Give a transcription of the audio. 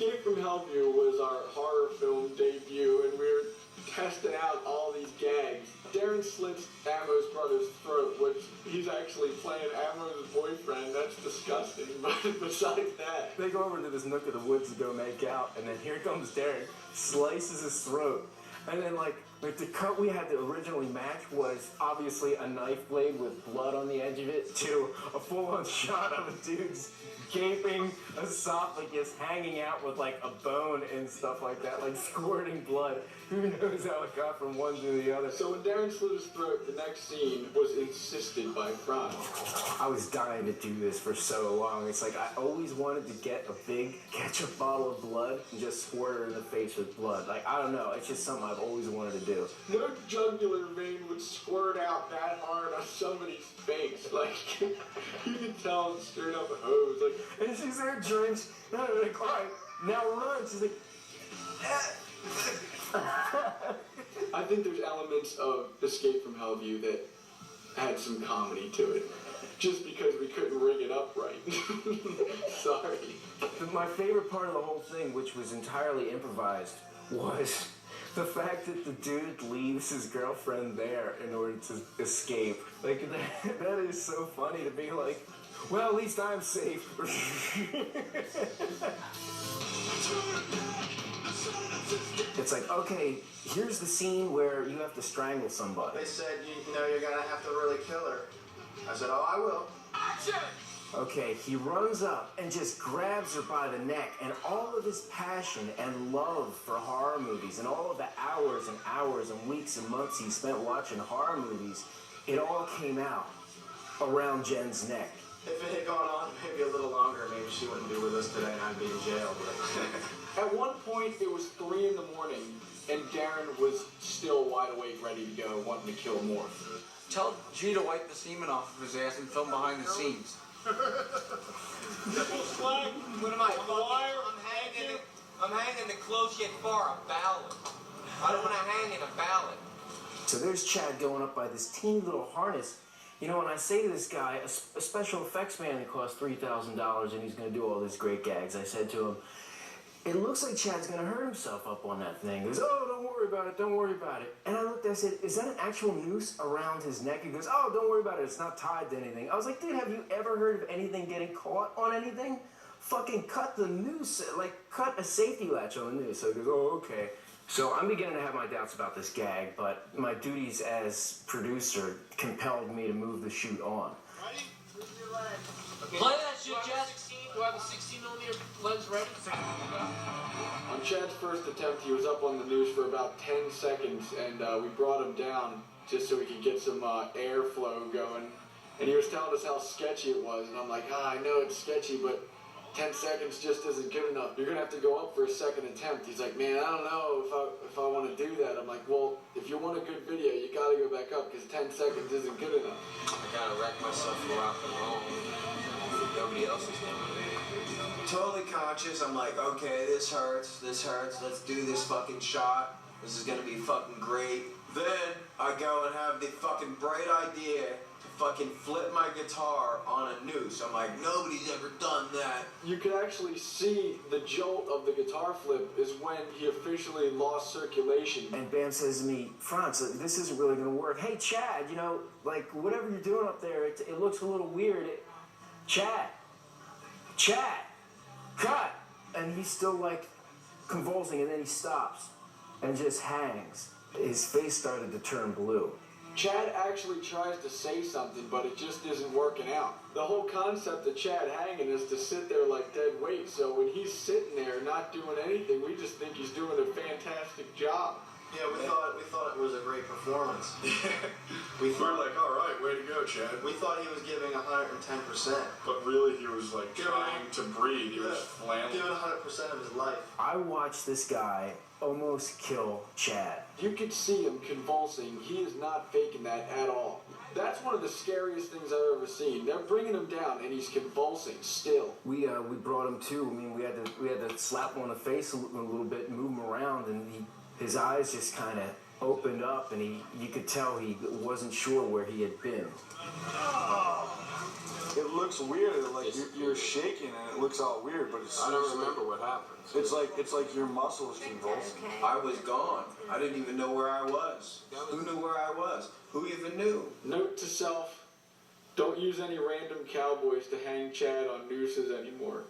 Escape from Hellview was our horror film debut, and we were testing out all these gags. Darren slits Ammo's brother's throat, which he's actually playing Ammo's boyfriend. That's disgusting, but besides that... They go over to this nook of the woods to go make out, and then here comes Darren, slices his throat. And then, like the cut we had to originally match was obviously a knife blade with blood on the edge of it to a full-on shot of a dude's gaping esophagus hanging out with like a bone and stuff like that, like squirting blood. Who knows how it got from one to the other. So when Darren slit his throat, the next scene was insisted by Franz. I was dying to do this for so long. It's like I always wanted to get a big ketchup bottle of blood and just squirt her in the face with blood. Like, I don't know, it's just something I've always wanted to do. No jugular vein would squirt out that hard on somebody's face. Like, you can tell it's straight up a hose. Like, and she's there drenched, and I'm like, all right, now run. She's like, I think there's elements of Escape from Hellview that had some comedy to it. Just because we couldn't rig it up right. Sorry. My favorite part of the whole thing, which was entirely improvised, was the fact that the dude leaves his girlfriend there in order to escape. Like, that is so funny to be like, well, at least I'm safe. It's like, okay, here's the scene where you have to strangle somebody. They said, you know, you're gonna have to really kill her. I said, oh, I will. Action! Okay, he runs up and just grabs her by the neck, and all of his passion and love for horror movies and all of the hours and hours and weeks and months he spent watching horror movies, it all came out around Jen's neck. If it had gone on maybe a little longer, maybe she wouldn't be with us today and I'd be in jail. But at one point, it was 3 in the morning, and Darren was still wide awake, ready to go, wanting to kill more. Tell G to wipe the semen off of his ass and film behind the scenes. What am I, fucking? I'm hanging the close yet far, a ballad. I don't want to hang in a ballad. So there's Chad going up by this teeny little harness. You know, when I say to this guy, a special effects man that costs $3,000 and he's going to do all these great gags, I said to him, it looks like Chad's going to hurt himself up on that thing. He goes, oh, don't worry about it, don't worry about it. And I looked, I said, is that an actual noose around his neck? He goes, oh, don't worry about it, it's not tied to anything. I was like, dude, have you ever heard of anything getting caught on anything? Fucking cut the noose, like cut a safety latch on the noose. So he goes, oh, okay. So I'm beginning to have my doubts about this gag, but my duties as producer compelled me to move the shoot on. Ready? Move your leg. Okay. Play that shit, Jess. Do I have a 16mm lens ready? On Chad's first attempt, he was up on the noose for about 10 seconds, and we brought him down just so we could get some airflow going. And he was telling us how sketchy it was, and I'm like, I know it's sketchy, but 10 seconds just isn't good enough. You're gonna have to go up for a second attempt. He's like, man, I don't know if I want to do that. I'm like, well, if you want a good video, you gotta go back up because 10 seconds isn't good enough. I gotta wreck myself for rock and roll. Nobody else is doing it. Totally conscious. I'm like, okay, this hurts. Let's do this fucking shot. This is gonna be fucking great. Then I go and have the fucking bright idea to fucking flip my guitar on a noose. I'm like, nobody's ever done that. You could actually see the jolt of the guitar flip is when he officially lost circulation. And Bam says to me, Franz, this isn't really going to work. Hey, Chad, you know, like, whatever you're doing up there, it looks a little weird. Chad, cut! And he's still, like, convulsing, and then he stops and just hangs. His face started to turn blue. Chad actually tries to say something, but it just isn't working out. The whole concept of Chad hanging is to sit there like dead weight, so when he's sitting there not doing anything, we just think he's doing a fantastic job. Yeah, we thought it was a great performance. we were like, all right, way to go, Chad. We thought he was giving 110%. But really, he was like trying to breathe. He was flailing. Giving 100% of his life. I watched this guy almost kill Chad. You could see him convulsing. He is not faking that at all. That's one of the scariest things I've ever seen. They're bringing him down, and he's convulsing still. We brought him to. I mean, we had to slap him on the face a little bit, and move him around, and his eyes just kind of opened up, and you could tell he wasn't sure where he had been. It looks weird. Like you're shaking and it looks all weird, but it's. I don't remember what happened. It's like your muscles convulsing. I was gone. I didn't even know where I was. Who knew where I was? Who even knew? Note to self, don't use any random cowboys to hang Chad on nooses anymore.